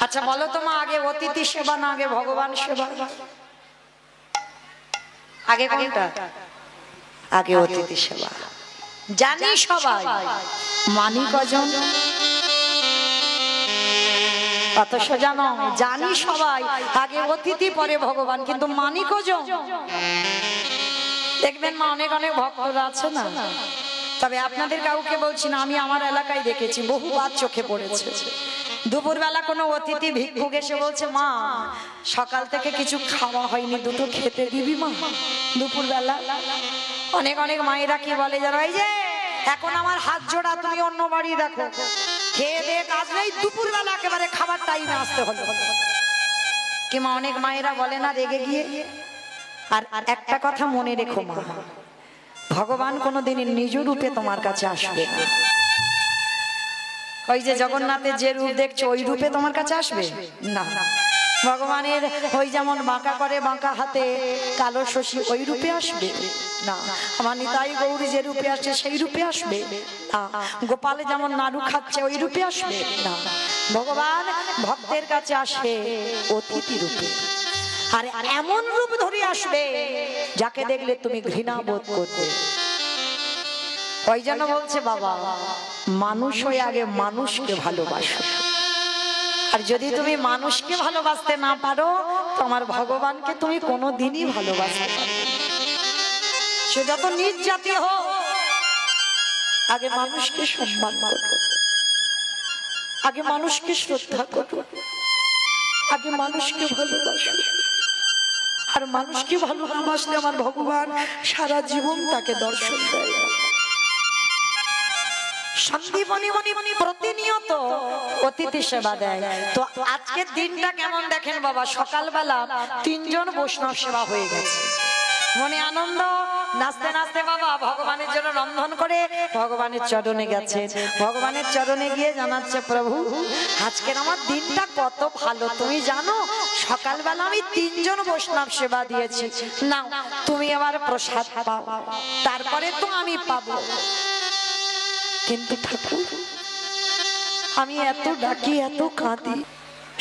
আচ্ছা বলো তো মা, আগে অতিথি সেবা না আগে ভগবান সেবা? আগে কোনটা? আগে অতিথি সেবা। জানি সবাই, মানি কজন? অথচ জানো, জানি সবাই আগে অতিথি পরে ভগবান, কিন্তু মানি কজন? দেখবেন মা অনেক অনেক ভক্তরা আছে না, তবে আপনাদের কাউকে বলছি না, আমি আমার এলাকায় দেখেছি, বহুবার চোখে পড়েছে। দুপুরবেলা কোনো অতিথি ভিক্ষুক এসে বলছে, মা সকাল থেকে কিছু খাওয়া হয়নি, দুটো খেতে দিবি মা দুপুরবেলা। অনেক অনেক মায়েরা কি বলে জানো, এই যে এখন আমার হাত জোড়া, তুমি অন্য বাড়ি দেখো, খেয়ে দিয়ে কাজ নেই, দুপুরবেলা একেবারে খাবার টাইমে আসতে হলো। কি মা অনেক মায়েরা বলে না রেগে গিয়ে? আর একটা কথা মনে রেখো মা, ভগবান কোনোদিন নিজ রূপে তোমার কাছে আসবে না। ওই যে জগন্নাথের যে রূপ দেখছো ওই রূপে তোমার কাছে আসবে না। ভগবানের ওই যেমন বাঁকা করে বাঁকা হাতে কালো শশী, ওই রূপে আসবে না। আমার নিতাই গৌরী যে রূপে আসছে সেই রূপে আসবে না। গোপালে যেমন নাড়ু খাচ্ছে ওই রূপে আসবে না। ভগবান ভক্তের কাছে আসে অতিথি রূপে, আর এমন রূপ ধরে আসবে যাকে দেখলে তুমি ঘৃণা বোধ করবে। ওই জন্য বলছে বাবা, মানুষ হয়ে আগে মানুষকে ভালোবাসো, আর যদি তুমি মানুষকে ভালোবাসতে না পারো তোমার ভগবানকে তুমি কোনোদিনই ভালোবাসতে পারবে না। সে যত নিজ জাতি হোক, আগে মানুষকে সম্মান করো, আগে মানুষকে শ্রদ্ধা করো, আগে মানুষকে ভালোবাসো। আর মানুষকে ভালো না বাসলে আমার ভগবান সারা জীবন তাকে দর্শন দেয়। সন্দীপনী প্রতিনিয়ত অতিথি সেবা দেয়। তো আজকের দিনটা কেমন দেখেন বাবা, সকালবেলা 3 জন বৈষ্ণব সেবা হয়ে গেছে, মনে আনন্দ, নাচতে নাচতে বাবা ভগবানের জন্য রন্ধন করে ভগবানের চরণে গেছে। ভগবানের চরণে গিয়ে জানাচ্ছে, প্রভু আজকের আমার দিনটা কত ভালো, তুমি জানো সকালবেলা আমি 3 জন বৈষ্ণব সেবা দিয়েছি, না তুমি আবার প্রসাদ পাও, তারপরে তো আমি পাবো। কিন্তু ঠাকুর আমি এত ডাকি এত কাঁদি,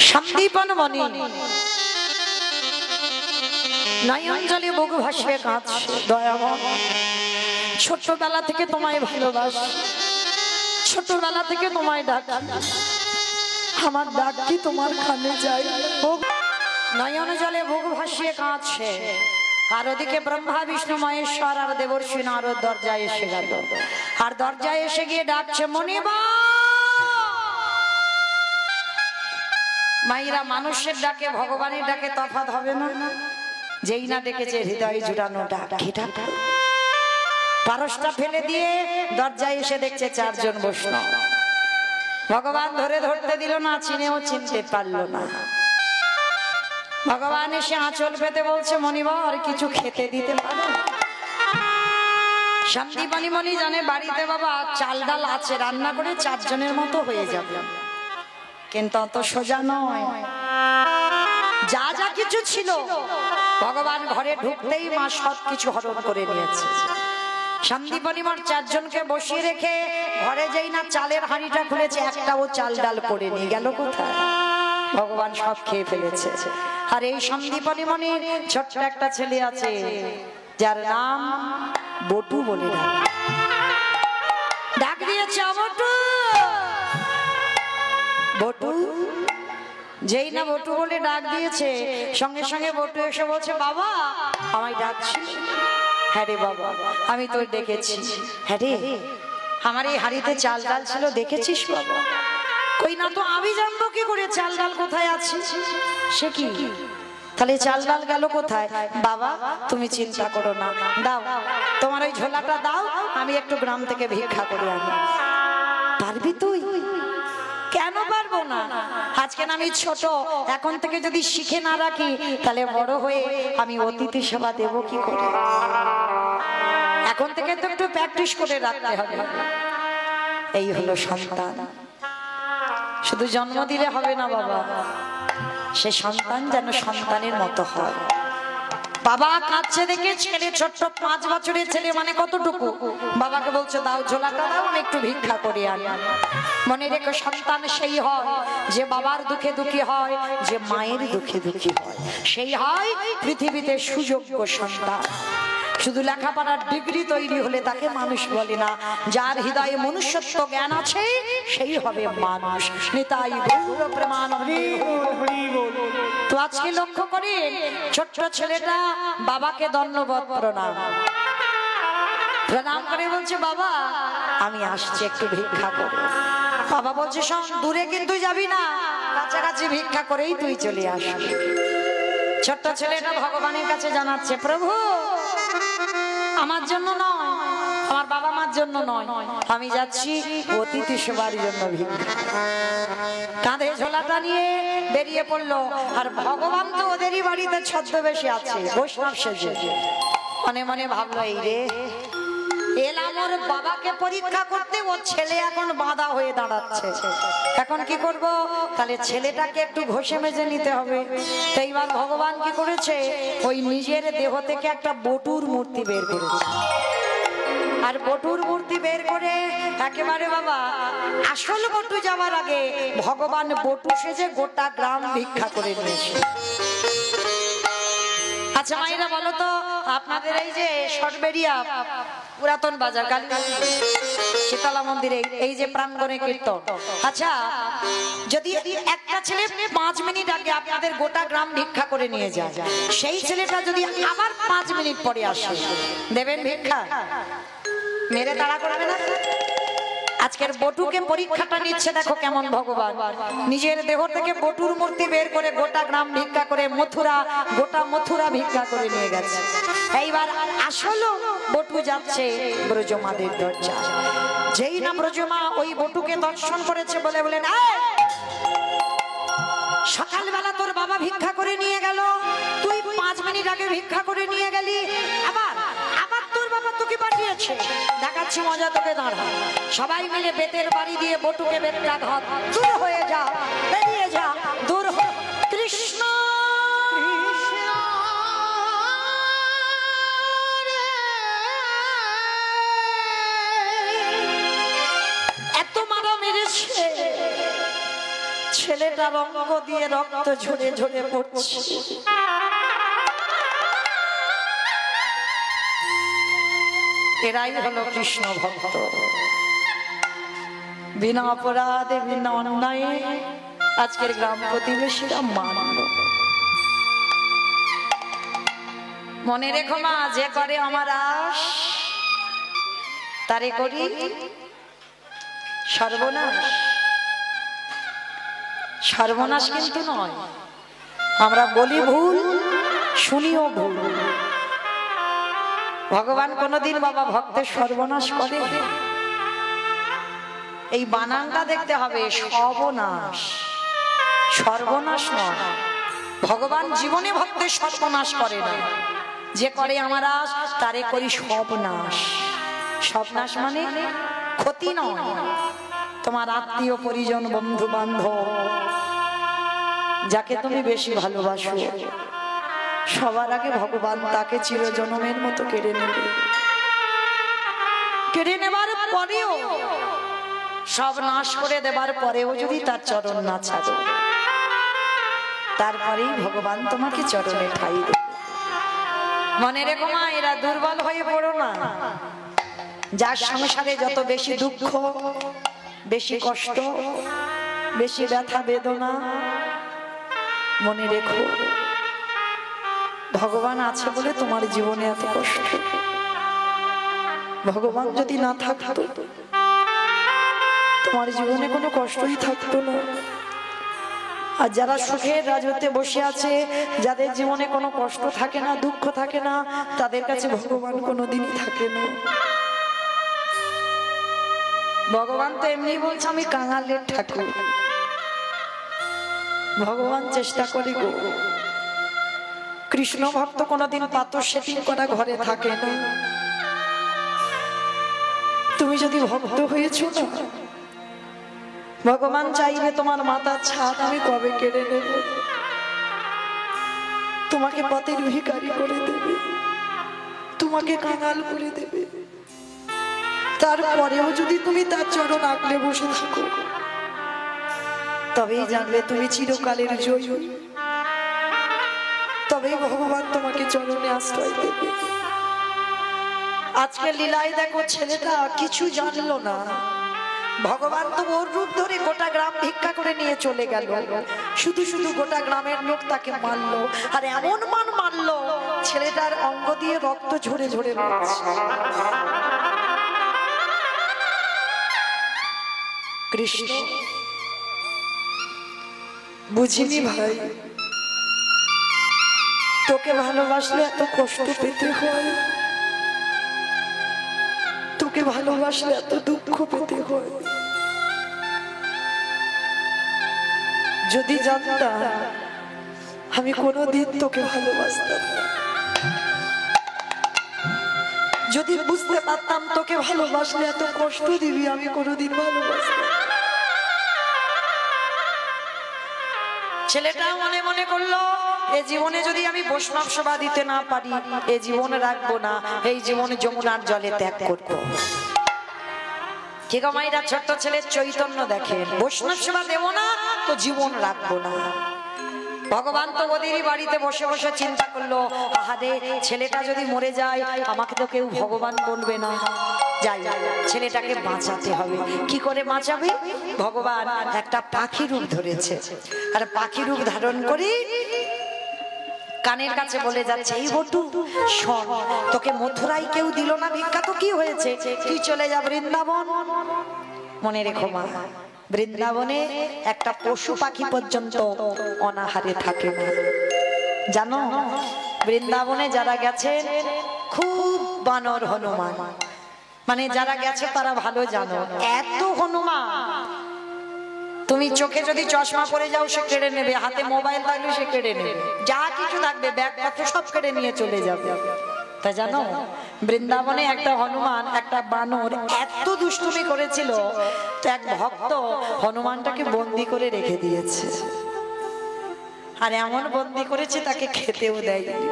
সন্দীপন মনি নয়ন জলে বুক ভাসিয়ে কাঁদছে, দয়াময় ছোটবেলা থেকে তোমায় ভালোবাসি, ছোটবেলা থেকে তোমায় ডাকি, আমার ডাক কি তোমার কানে যায়? নয়ন জলে বুক ভাসিয়ে কাঁদছে, আর ওদিকে ব্রহ্মা বিষ্ণু মহেশ্বর আর দেবর্ষি নারদ দরজায় এসে গেল, আর দরজায় এসে গিয়ে ডাকছে, মনিবা। মাইরা মানুষের ডাকে ভগবানের ডাকে তফাৎ হবে না? যেই না ডেকেছে হৃদয় জুড়ানো ডাক, পারসটা ফেলে দিয়ে দরজায় এসে দেখছে 4 জন বৈষ্ণব। ভগবান ধরে ধরতে দিল না, চিনেও চিনতে পারলো না। ভগবান এসে আঁচল পেতে বলছে, মনিবা আর কিছু খেতে দিতে পারো? সন্দীপনী মনি জানে বাড়িতে বাবা চাল ডাল আছে, রান্না করে 4 জনের মতো হয়ে যাবে, কিন্তু অত সোজা নয়। যা যা কিছু ছিল ভগবান ঘরে ঢুকতেই মা সব কিছু হরণ করে নিয়েছে। সন্দীপনী মার 4 জনকে বসিয়ে রেখে ঘরে যেই না চালের হাঁড়িটা খুলেছে, একটাও চাল ডাল করে নিয়ে গেল কোথায়? ভগবান সব খেয়ে ফেলেছে। আর এই সন্দীপনী মনির ছোট্ট একটা ছেলে আছে যার নাম বটু বলে ডাক দিয়েছে, বটু বটু। যেই না বটু বলে ডাক দিয়েছে, সঙ্গে সঙ্গে বটু এসে বলছে, বাবা আমায় ডাকছিস? হ্যাঁ রে বাবা আমি তোর ডেকেছি। হ্যাঁ রে, আমার এই হাড়িতে চাল ডাল ছিল দেখেছিস বাবা? কই না তো, আমি জানবো কি করে চাল ডাল কোথায় আছে? সে কি, তাহলে চাল ডাল গেল কোথায়? বাবা তুমি চিন্তা করো না, দাও তোমার ওই ঝোলাটা দাও, আমি একটু গ্রাম থেকে ভিক্ষা করে আনি। পারবি তুই? কেন পারবো না? আজকে আমি ছোট, এখন থেকে যদি শিখে না রাখি তাহলে বড় হয়ে আমি অতিথি সেবা দেব কি করে? এখন থেকে তো একটু প্র্যাকটিস করে রাখতে হবে। এই হলো সন্তান। শুধু জন্ম দিলে হবে না বাবা, সে সন্তান যেন সন্তানের মতো হয়। বাবা কাঁদছে দেখে ছেলে, ছোট্ট 5 বছরের ছেলে, মানে কতটুকু, বাবাকে বলছে দাও ঝোলাটা দাও, আমি একটু ভিক্ষা করে আনি। মনে রেখো সন্তান সেই হয় যে বাবার দুঃখে দুঃখী হয়, যে মায়ের দুঃখে দুঃখী হয়, সেই হয় পৃথিবীতে সুযোগ্য সন্তান। শুধু লেখাপড়ার ডিগ্রি তৈরি হলে তাকে মানুষ বলে না, যার হৃদয়ে মনুষ্যত্ব জ্ঞান আছে সেই হবে মানুষ। নিতাই গৌর প্রেমানন্দে। তো আজকে লক্ষ্য করি ছোট্ট ছেলেটা বাবাকে দণ্ডবত প্রণাম করে বলছে, বাবা আমি আসছি একটু ভিক্ষা করে। বাবা বলছে, শোন, দূরে কিন্তু যাবি না, কাছাকাছি ভিক্ষা করেই তুই চলে আসবি। ছোট্ট ছেলেটা ভগবানের কাছে জানাচ্ছে, প্রভু আমার জন্য নয়, আমার বাবা মার জন্য নয়, আমি যাচ্ছি অতিথি সেবার জন্য ভিক্ষা। কাঁধে ঝোলাটা নিয়ে বেরিয়ে পড়লো। আর ভগবান তো ওদেরই বাড়িতে ছদ্মবেশে আছে, বৈষ্ণব সেজে। মনে মনে ভাবলো, এই রে এলাম ওর বাবাকে পরীক্ষা করতে, ওর ছেলে এখন বাঁধা হয়ে দাঁড়াচ্ছে, এখন কি করব? তাহলে ছেলেটাকে একটু ঘষে মেজে নিতে হবে। তো এইবার ভগবান কি করেছে, ওই নিজের দেহ থেকে একটা বটুর মূর্তি বের করেছে। আর বটুর মূর্তি বের করে একেবারে বাবা আসল বটু যাওয়ার আগে ভগবান বটু সেজে গোটা গ্রাম ভিক্ষা করে নিয়েছে। আচ্ছা মায়েরা বলো তো, আপনাদের এই যে সরবেরিয়া পুরাতন বাজার শীতলা মন্দিরে এই যে প্রাঙ্গণে কীর্তন, আচ্ছা যদি একটা ছেলে 5 মিনিট আগে আপনাদের গোটা গ্রাম ভিক্ষা করে নিয়ে যায়, সেই ছেলেটা যদি আবার 5 মিনিট পরে আসে, দেবেন ভিক্ষা? মেরে তাড়া করবে না? আজকের বটুকে পরীক্ষাটা নিচ্ছে, দেখো কেমন ভগবান নিজের দেহ থেকে বটুর মূর্তি বের করে গোটা গ্রাম ভিক্ষা করে গোটা মথুরা ভিক্ষা করে নিয়ে গেছে। এইবার আসলে বটু যাচ্ছে ব্রজমাদের দরজা। যেই না ব্রজমা ওই বটুকে দর্শন করেছে, বলে বলেন, সকালবেলা তোর বাবা ভিক্ষা করে নিয়ে গেল, তুই 5 মিনিট আগে ভিক্ষা করে নিয়ে গেলি, আবার তোর বাবা তোকে পাঠিয়েছে, দেখাচ্ছি মজা তোকে, দাঁড়া। সবাই মিলে বেতের বাড়ি দিয়ে বটুকে বেতটা ধর, দূর হয়ে যা, বেরিয়ে যা, দূর হ। কৃষ্ণ এত মারা মেরেছে, ছেলেটা রঙ্গ দিয়ে রক্ত ঝরে ঝরে পড়ছে। এরাই হলো কৃষ্ণ ভক্ত। বিনা অপরাধে বিনা অন্যায়ে আজকের গ্রাম প্রতিবেশীরা মানল। মনে রেখো মা, যে করে আমার আশ তারে করি সর্বনাশ। সর্বনাশ কিন্তু নয়, আমরা বলি ভুল, শুনিও ভুল। ভগবান কোনদিন বাবা ভক্তের সর্বনাশ করে? এই বানানটা দেখতে হবে, সর্বনাশ, সর্বনাশ নয়। ভগবান জীবনে ভক্তের সর্বনাশ করে না। যে করে আমার আশ তারে করি সর্বনাশ। সর্বনাশ মানে ক্ষতি নয়। তোমার আত্মীয় পরিজন, বন্ধু বান্ধব, যাকে তুমি বেশি ভালোবাসো, সবার আগে ভগবান তাকে চিরজনমের মতো কেড়ে নেবে। কেড়ে নেবার পরেও, সব নাশ করে দেবার পরেও যদি তার চরণ না ছাড়ো, তারপরেই ভগবান তোমাকে চরণে ঠাই দেবে। মনে রেখো মা, এরা দুর্বল হয়ে পড়ো না। যার সংসারে যত বেশি দুঃখ, বেশি কষ্ট, বেশি ব্যথা বেদনা, মনে রেখো ভগবান আছে বলে তোমার জীবনে এত কষ্ট। ভগবান যদি না থাকতো তোমার জীবনে কোনো কষ্টই থাকতো না। আর যারা সুখের রাজত্বে বসে আছে, যাদের জীবনে কোনো কষ্ট থাকে না, দুঃখ থাকে না, তাদের কাছে ভগবান কোনোদিনই থাকে না। ভগবান তো এমনি বলছে, আমি কাঙালের ঠাকুর। ভগবান চেষ্টা করে গো। কৃষ্ণ ভক্ত কোনোদিন পাথর সেটিং করা ঘরে থাকে না। তুমি যদি ভক্ত হয়েছো না, ভগবান চাইবে তোমার মাথার ছাদ আমি কবে কেড়ে নেব। তোমাকে পথের ভিখারি করে দেবে, তোমাকে কাঙাল করে দেবে। তারপরেও যদি তুমি তার চরণ আগলে বসে থাকো, তবেই জানবে তুমি চিরকালের জয়ী। তবেই ভগবান তোমাকে চরণে আশ্রয় দেবে। আজকে লীলায় দেখো, ছেলেটা কিছু জানলো না, ভগবান তো ওর রূপ ধরে গোটা গ্রাম ভিক্ষা করে নিয়ে চলে গেল। শুধু শুধু গোটা গ্রামের লোক তাকে মারলো, আর এমন মারলো ছেলেটার অঙ্গ দিয়ে রক্ত ঝরে ঝরে পড়ছে। কৃষ্ণ বুঝিনি ভাই, তোকে ভালোবাসলে এত কষ্ট পেতে হয়, তোকে ভালোবাসলে এত দুঃখ পেতে হয়। যদি জানতাম আমি কোনোদিন তোকে ভালোবাসতাম না, যদি বুঝতে পারতাম তোকে ভালোবাসলে এত কষ্ট দিবি, আমি কোনোদিন ভালোবাসতাম। ছেলেটা মনে মনে করলো, এ জীবনে যদি আমি বৈষ্ণব সেবা দিতে না পারি, এ জীবনে রাখবো না, এই জীবনে যমুনার জলে ত্যাগ করবো। ঠিক মাইরা ছোট্ট ছেলের চৈতন্য দেখেন, বৈষ্ণব সেবা দেবো না তো জীবন রাখবো না। ভগবান তো ওদেরই বাড়িতে বসে বসে চিন্তা করলো, আহারে ছেলেটা যদি মরে যায় আমাকে তো কেউ ভগবান বলবে না, যাই ছেলেটাকে বাঁচাতে হবে। কি করে বাঁচাবে? ভগবান একটা পাখি রূপ ধরেছে, আর পাখি রূপ ধারণ করে কানের কাছে বলে যাচ্ছে, এই বটু শোন, তোকে মথুরায় কেউ দিল না ভিক্ষা, তো কি হয়েছে, তুই চলে যা বৃন্দাবন। মনে রেখো মা, বৃন্দাবনে একটা পশু পাখি পর্যন্ত অনাহারে থাকে না, জানো? বৃন্দাবনে যারা গেছেন খুব বানর হনুমান, মানে যারা গেছে তারা ভালো জানো, এত হনুমান তুমি চোখে যদি চশমা পরে যাও সে কেড়ে নেবে, হাতে মোবাইল থাকলে সে কেড়ে নেবে, যা কিছু থাকবে ব্যাগপত্র সব কেড়ে নিয়ে চলে যাবে। তা জানো বৃন্দাবনে একটা হনুমান, একটা বানর এত দুষ্টুমি করেছিল, তো এক ভক্ত হনুমানটাকে বন্দি করে রেখে দিয়েছে, আর এমন বন্দি করেছে তাকে খেতেও দেয়নি।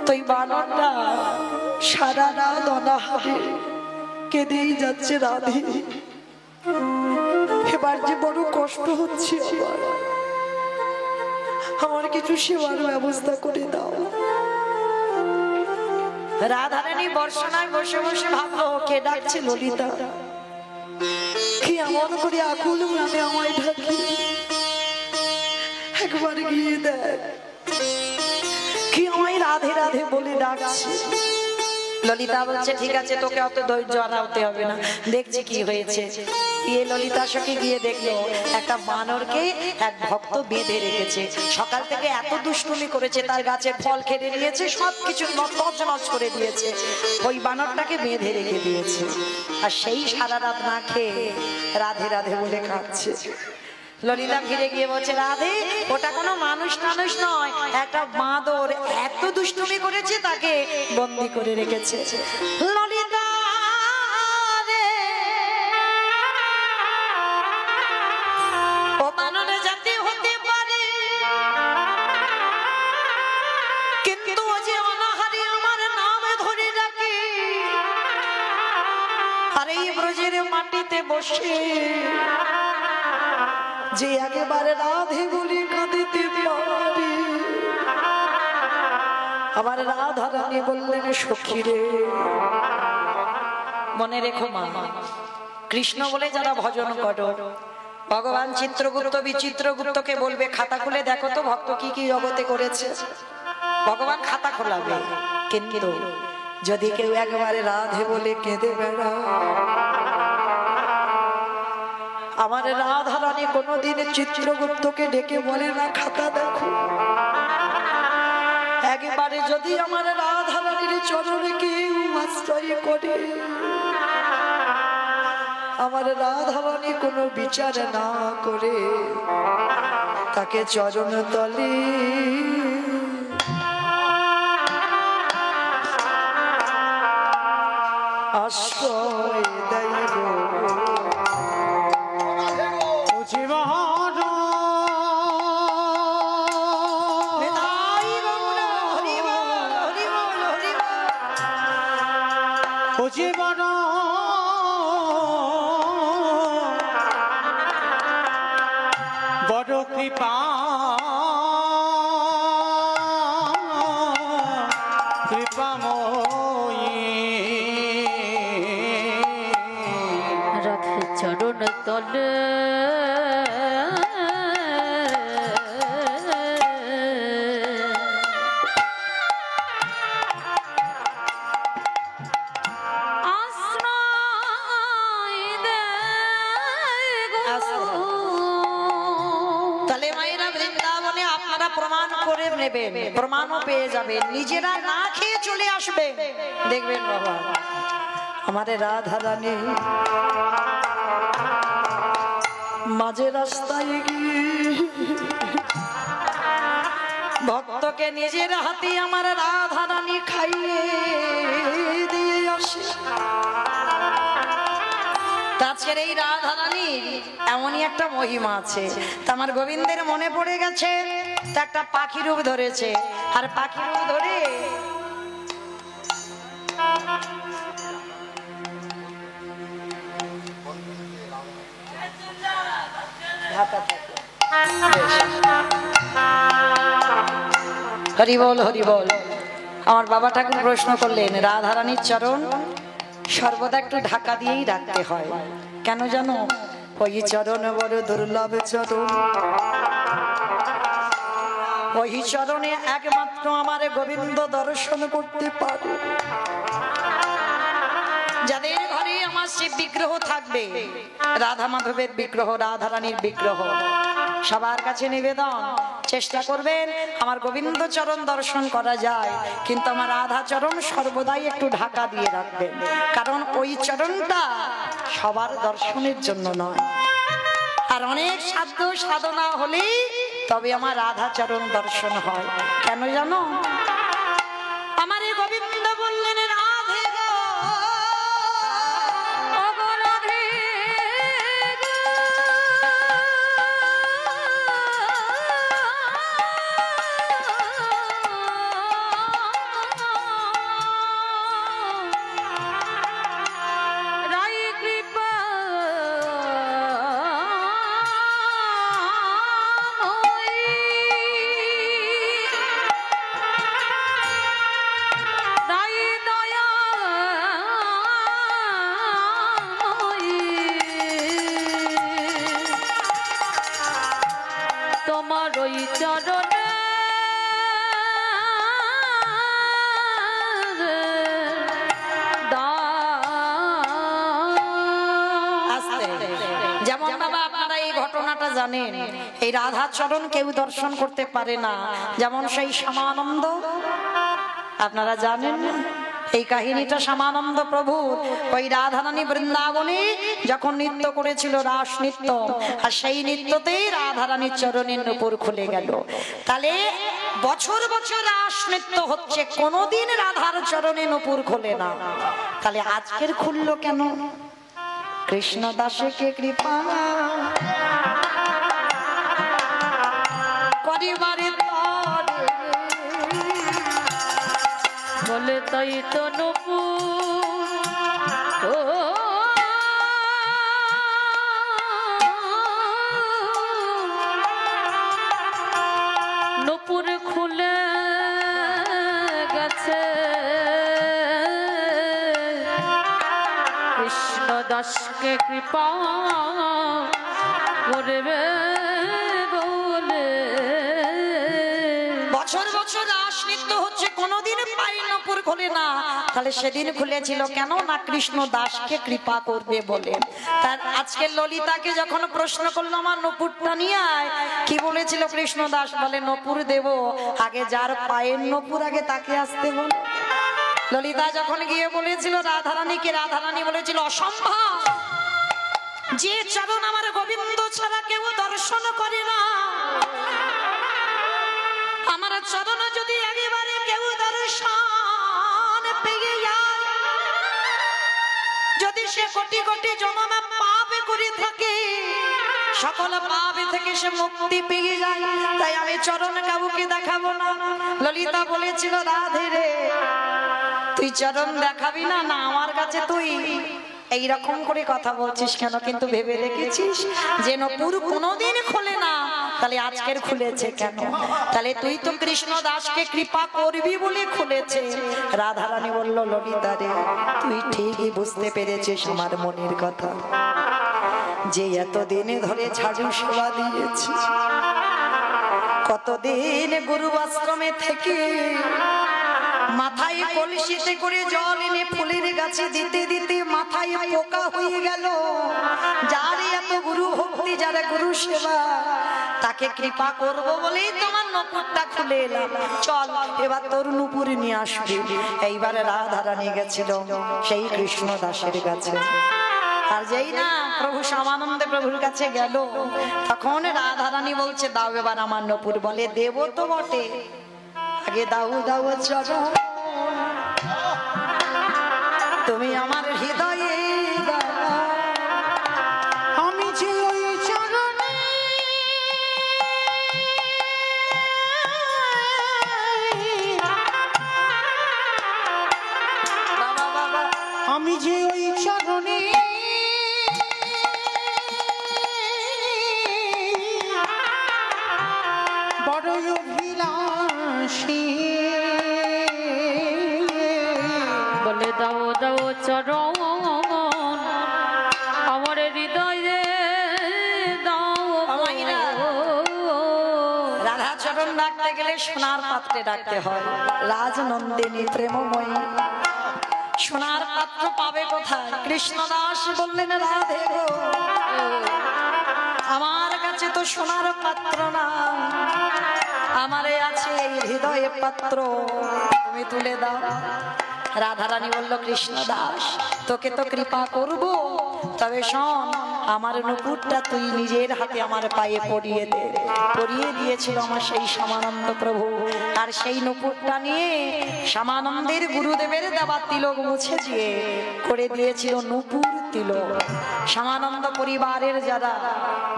তো এই বানরটা সারা রাত অনাহারে কেঁদেই যাচ্ছে, রাধে এবার যে বড় কষ্ট হচ্ছে, আমার কিছু সেবার ব্যবস্থা করে দাও। রাধারানী বর্ষণায় বসে বসে ভাবলো, কে ডাকছে? ললিতা। কি এমন করে আকুল প্রাণে আমায় ডাকি, একবার গিয়ে দেখ কি আমায় রাধে রাধে বলে ডাকছে। ললিতা বলছে, ঠিক আছে, তোকে অত ধৈর্য হারাতে হবে না, দেখছি কি হয়েছে। গিয়ে ললিতা সখী গিয়ে দেখলো একটা বানরকে এক ভক্ত বেঁধে রেখেছে, সকাল থেকে এত দুষ্টুমি করেছে, তার গাছের ফল কেড়ে নিয়েছে, সবকিছু তছনছ করে দিয়েছে, ওই বানরটাকে বেঁধে রেখে দিয়েছে, আর সেই সারা রাত না খেয়ে রাধে রাধে বলে কাঁদছে। ললিতা ফিরে গিয়ে বলছে, রাধে ওটা কোনো মানুষ টানুষ নয়, একটা বাঁদর এত দুষ্টুমি করেছে, তাকে বন্দি করে রেখেছে। ললিতা ও বানরে জাতি হতে পারে, কিন্তু যে অনাহারে আমার নাম ধরে ডাকে, আর এই ব্রজের মাটিতে বসে যে একেবারে রাধে বলে কাঁদিতে পারে, আমার রাধা রানী বললেন, সখী রে। মনে রেখো মা, কৃষ্ণ বলে যারা ভজন করো, ভগবান চিত্রগুপ্ত বিচিত্রগুপ্তকে বলবে, খাতা খুলে দেখো তো ভক্ত কি কি জগতে করেছে। ভগবান খাতা খোলাবে, কিন্তু যদি কেউ একবারে রাধে বলে কেঁদে বেড়া, আমার রাধা রানী কোনোদিন চিত্রগুপ্তকে ডেকে বলে না, খাতা দেখো। একবারে যদি আমার রাধা রানীর চরণে কেউ আশ্রয় করে, আমার রাধা রানী কোনো বিচার না করে তাকে চরণ তলে আশ্রয় দেয়। ও জীবন বড় কৃপা কৃপাময়ী রাধে চরণ তলে প্রমাণ করে নেবেন, প্রমাণও পেয়ে যাবেন, নিজেরা না খেয়ে চলে আসবেন, দেখবেন বাবা আমাদের রাধা রানী মাঝে রাস্তায় ভক্তকে নিজের হাতে আমার রাধা রানী খাইয়ে দিয়ে আসে। আজকের এই রাধা রানীর এমনই একটা মহিমা আছে। তা আমার গোবিন্দের মনে পড়ে গেছে, তা একটা পাখি রূপ ধরেছে, আর পাখি রূপ ধরে হরি বল হরি বল। আমার বাবা ঠাকুর প্রশ্ন করলেন, রাধা রানীর চরণ সর্বদা একটু ঢাকা দিয়েই রাখতে হয়, কেন জানো? ওই চরণ বড় দুর্লভ চরণ, ওই চরণে একমাত্র আমার গোবিন্দ দর্শন করতে পারে। যাদের ঘরে আমার সে বিগ্রহ থাকবে, রাধা মাধবের বিগ্রহ, রাধা রানীর বিগ্রহ, সবার কাছে নিবেদন চেষ্টা করবেন আমার গোবিন্দ চরণ দর্শন করা যায়, কিন্তু আমার রাধা চরণ সর্বদাই একটু ঢাকা দিয়ে রাখবেন, কারণ ওই চরণটা সবার দর্শনের জন্য নয়। আর অনেক সাধ্য সাধনা হলেই তবে আমার রাধা চরণ দর্শন হয়। কেন জানো? আমার এই গোবিন্দ বললেন, রাধে তোমার ওই চরণে যেমন বাবা আপনারা এই ঘটনাটা জানেন, এই রাধা চরণ কেউ দর্শন করতে পারে না, যেমন সেই শ্যামানন্দ আপনারা জানেন এই কাহিনীটা। শ্যামানন্দ প্রভু ওই রাধারানী বৃন্দাবনে যখন নৃত্য করেছিল, রাস নৃত্য, আর সেই নৃত্যতেই রাধারানীর চরণের নূপুর খুলে গেল। তাহলে বছর বছর রাস নৃত্য হচ্ছে, কোনোদিন রাধার চরণে নূপুর খোলে না, তাহলে আজকের খুললো কেন? কৃষ্ণ দাসে কে কৃপা করিবারে বলে তাই তো নূপুর খুলে গেছে, কৃষ্ণ দাসকে কৃপা করবে বলে। বছর বছর রাস নৃত্য হচ্ছে, কোনোদিন পায়ের নূপুর খোলে না, তাহলে সেদিন খুলেছিল কেন? না কৃষ্ণ দাসকে কৃপা করবে বলে। তার আজকে ললিতাকে যখন প্রশ্ন করলো আমার নূপুরটা নিয়ে আয়, কি বলেছিল কৃষ্ণ দাস? বলে নূপুর দেব, আগে যার পায়ের নূপুর আগে তাকে আসতে বল। ললিতা যখন গিয়ে বলেছিল রাধারানীকে, রাধারানী বলেছিল অসম্ভব, যে চরণ আমার গোবিন্দ ছাড়া কেউ দর্শন করে না, আমার চরণ যদি একেবারে কেউ দর্শন পেয়ে যায়, যদি সে কোটি কোটি জন্মে পাপ করে থাকে, সকল পাপ থেকে সে মুক্তি পেয়ে যায়, তাই আমি চরণ কাউকে দেখাবো না। ললিতা বলেছিল রাধে রে, তুই চরণ দেখাবি না? না আমার কাছে তুই এইরকম করে কথা বলছিস কেন? কিন্তু ভেবে দেখেছিস যে নূপুর কোনোদিন খোলে না, তাহলে আজকের খুলেছে কেন? তাহলে তুই তো কৃষ্ণ দাসকে কৃপা করবি বলে খুলেছে। রাধারানী বলল, ললিতা রে, তুই ঠিকই বুঝতে পেরেছিস আমার মনের কথা, যে এতদিনে ধরে ঝাড়ু সেবা দিয়েছি, কতদিন গুরু আশ্রমে থেকে মাথায় কলসিতে করে জল এনে ফুলের গাছে দিতে দিতে মাথায় পোকা হয়ে গেল। যার এত গুরু ভক্তি, যারা গুরু সেবা, তাকে কৃপা করব বলেই তোমার নূপুরটা খুলে এলাম। চল এবার তোর নূপুর নিয়ে আসবি। এইবারে রাধারানী গেছিল সেই কৃষ্ণ দাসের কাছে। আর যেই না প্রভু শ্যামানন্দ প্রভুর কাছে গেল, তখন রাধারানী বলছে, দাও এবার আমার নূপুর। বলে, দেব তো বটে, আগে দাও দাও চরণ, তুমি আমার হৃদয়ে দাও। আমি যে ওই চরণে বাবা বাবা, আমি যে ওই চরণে বড়ই অভিলাষী, বলে দাও দাও চরণ আমার হৃদয়ে দাও। মাইরা, রাধা চরণ ডাকতে গেলে সোনার পাত্রে ডাকতে হয়। রাজনন্দিনী প্রেমময়ী সোনার পাত্র পাবে কোথায়? কৃষ্ণদাস বললেন, রাধে গো, আমার কাছে তো সোনার পাত্র না, আমারে আছে এই হৃদয়ে পাত্র, তুমি তুলে দাও। রাধারানী বলল, কৃষ্ণ দাস, তোকে তো কৃপা করব, তবে শোন, আমার নূপুরটা তুই নিজের হাতে আমার পায়ে পরিয়ে দে। পরিয়ে দিয়েছিল আমার সেই শ্যামানন্দ প্রভু, আর সেই নূপুরটা নিয়ে শ্যামানন্দের গুরুদেবের দেওয়া তিলক মুছে দিয়ে করে দিয়েছিল নূপুর তিলক। শ্যামানন্দ পরিবারের যারা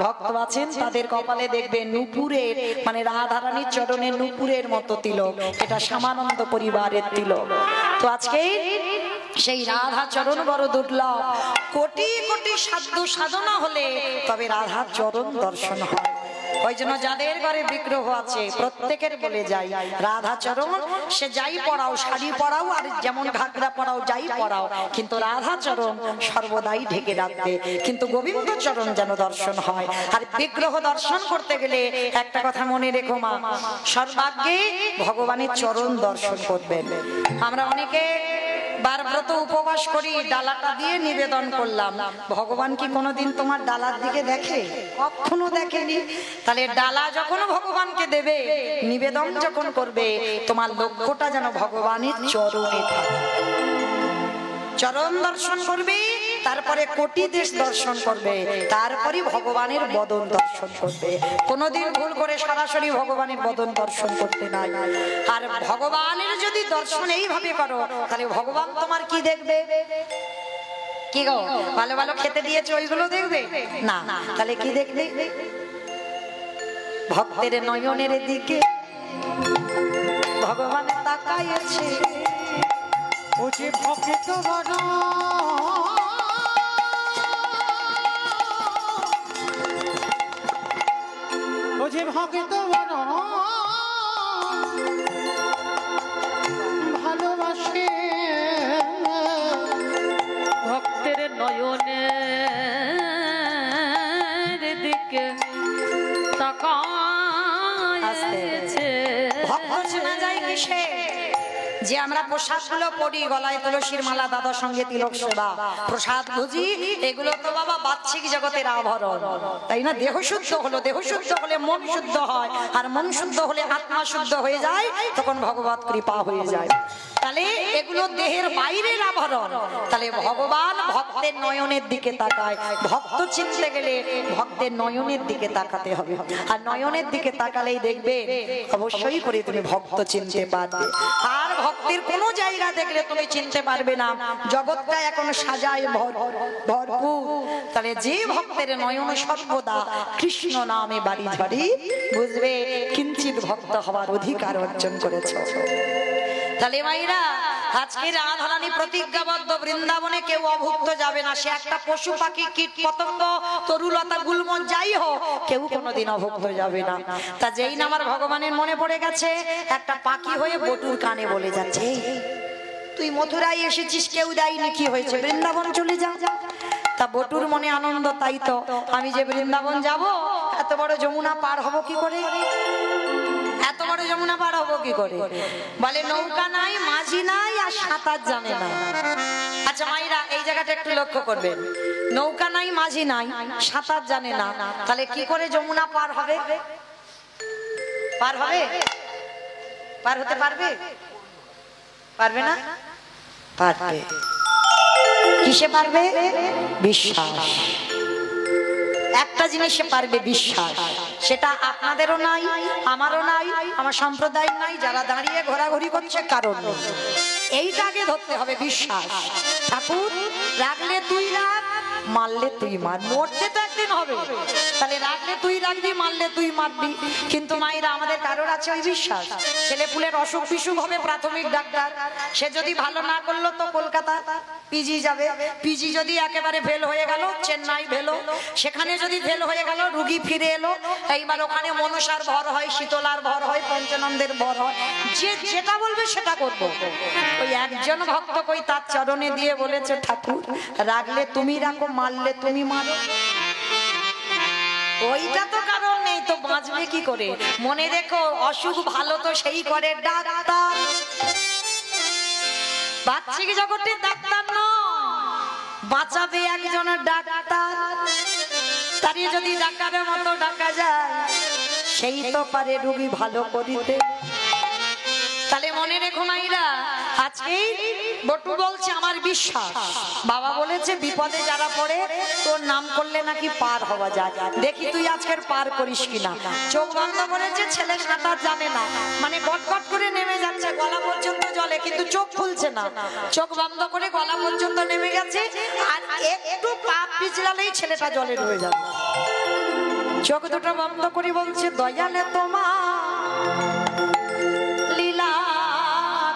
ভক্ত আছেন তাদের কপালে দেখবেন নূপুরের, মানে রাধারানীর চরণে নূপুরের মতো তিলক, এটা শ্যামানন্দ পরিবারের তিলক। তো আজকে সেই রাধা চরণ বড় দুর্লভ, কোটি কোটি সাধ্য সাধনা হলে তবে রাধা চরণ দর্শন হয়। ওই জন্য যাদের ঘরে বিগ্রহ আছে প্রত্যেকের বলে যাই, রাধা চরণ সে যাই পড়াও, শাড়ি পরাও আর যেমন ঘাগরা পরাও, যাই পরাও, কিন্তু রাধা চরণ সর্বদাই ঢেকে রাখবে, কিন্তু গোবিন্দ চরণ যেন দর্শন হয়। আর বিগ্রহ দর্শন করতে গেলে একটা কথা মনে রেখো মা, সর্বাগ্যে ভগবানের চরণ দর্শন করবেন। আমরা অনেকে বারব্রত উপবাস করি, ডালাটা দিয়ে নিবেদন করলাম, ভগবান কি কোনোদিন তোমার ডালার দিকে দেখে? কখনো দেখেনি। তাহলে ডালা যখন ভগবানকে দেবে, নিবেদন যখন করবে, তোমার লক্ষ্যটা যেন ভগবানের চরণে থাকে। চরণ দর্শন করবে, তারপরে কোটি দেশ দর্শন করবে, তারপরে ভগবানের বদন দর্শন করবে। কোনোদিন ভুল করে সরাসরি ভগবানের বদন দর্শন করতে নাই। আর ভগবানের যদি দর্শন এইভাবে করো, তাহলে ভগবান তোমার কি দেখবে? কি গো, ভালো ভালো খেতে দিয়েছে ওইগুলো দেখবে না? তাহলে কি দেখবে? ভক্তের নয়নের দিকে ভগবান তাকাইছে, ও যে ভক্ত বড়, ও যে ভক্ত বড় ভালোবাসে, ভক্তের নয়নের দিকে তাকাইছে। ভক্ত শোনা যায় কিসে? যে আমরা প্রসাদ গুলো পড়ি, গলায় তুলসীর মালা, দাদার সঙ্গে তিলক সেবা, প্রসাদ ভুজি, এগুলো তো বাবা বাহ্যিক জগতের আভরণ, তাই না? দেহ শুদ্ধ হলো, দেহ শুদ্ধ হলে মন শুদ্ধ হয়, আর মন শুদ্ধ হলে আত্মা শুদ্ধ হয়ে যায়, তখন ভগবত কৃপা হয়ে যায়। তাহলে এগুলো দেহের বাইরের আভরণ। তাহলে ভগবান ভক্তের নয়নের দিকে তাকায়। ভক্ত চিনতে গেলে ভক্তের নয়নের দিকে তাকাতে হবে, আর নয়নের দিকে তাকালেই দেখবে অবশ্যই করে তুমি ভক্ত চিনতে পারবে। আর ভক্তের কোনো জায়গা দেখলে তুমি চিনতে পারবে না, জগৎটা এখন সাজায় ভরপুর। তাহলে যে ভক্তের নয়ন সর্বদা কৃষ্ণ নামে বাড়ি ঝরে, বুঝবে কিঞ্চিত ভক্ত হওয়ার অধিকার অর্জন করেছ। তাহলে মাইরা আজকে রাধারানী প্রতিজ্ঞাবদ্ধ, বৃন্দাবনে কেউ অভুক্ত যাবে না। সে একটা পশু পাখি, কীট পতঙ্গ, তরুলতা গুলমন যাই হোক, কেউ কোনোদিন অভুক্ত যাবে না। তা যেই না আমার ভগবানের মনে পড়ে গেছে, একটা পাখি হয়ে বটুর কানে বলে যাচ্ছে, তুই মথুরায় এসেছিস, কেউ দেয়নি, কি হয়েছে, বৃন্দাবন চলে যা। তা বটুর মনে আনন্দ, তাই তো আমি যে বৃন্দাবন যাব, এত বড় যমুনা পার হব কি করে, এত বড় যমুনা পার হবো কি করে? বলে নৌকা নাই, মাঝি নাই, আর সাঁতার জানে না। আচ্ছা মাইরা, এই জায়গাটা একটু লক্ষ্য করবেন, নৌকা নাই, মাঝি নাই, সাঁতার জানে না, তাহলে কি করে যমুনা পার হবে? পার হবে? পার হতে পারবে? পারবে না? পারবে। কিসে পারবে? বিশ্বাস। একটা জিনিসে পারবে, বিশ্বাস। সেটা আপনাদেরও নাই, আমারও নাই, আমার সম্প্রদায় নাই, যারা দাঁড়িয়ে ঘোরাঘুরি করছে কারণ এইটাকে ধরতে হবে, বিশ্বাস। ঠাকুর রাখলে তুই রাখ, মারলে তুই মার, মরতে তো একদিন হবে, তাহলে রাখলে তুই রাখবি, মারলে তুই মারবি। কিন্তু মায়েরা আমাদের কারোর আছে ওই বিশ্বাস? ছেলে পুলের অসুখ বিসুখ হবে, প্রাথমিক ডাক্তার, সে যদি ভালো না করলো তো কলকাতা পিজি যাবে, পিজি যদি একেবারে ফেল হয়ে গেল চেন্নাই ভেলো, সেখানে যদি ফেল হয়ে গেল রুগী ফিরে এলো, এইবার ওখানে মনসার ভর হয়, শীতলার ভর হয়, পঞ্চানন্দের ভর হয়, যে যেটা বলবে সেটা করবো। ওই একজন ভক্ত কই তার চরণে দিয়ে বলেছে, ঠাকুর রাখলে তুমি রাখো, মারলে তুমি মারো। ওইটা তো কারণ নেই তো বাঁচবে কি করে? মনে রেখো, অসুখ ভালো তো সেই করে ডাক্তার, বাচ্চিক জগতের ডাক্তার নয়, বাঁচাবে একজন ডাক্তার। তারই যদি ডাক্তারের মতো ডাকা যায়, সেই তো পারে রোগী ভালো করিতে। তাহলে মনে রেখো মাইরা, আজকেই বটু বলছে আমার বিশ্বাস, বাবা বলেছে বিপদে যারা পড়ে তোর নাম করলে নাকি পার হওয়া যায়। দেখি তুই আজকের পার করিস কিনা। চোখ বন্ধ করেছে, ছেলে সাঁতার জানে না, মানে গটগট করে নেমে যাচ্ছে, গলা পর্যন্ত জলে, কিন্তু চোখ খুলছে না। চোখ বন্ধ করে গলা পর্যন্ত নেমে গেছে, আর একটু পা পিছলালেই ছেলেটা জলে ডুবে যাবে। চোখ দুটো বন্ধ করে বলছে, দয়ালে তোমার লীলা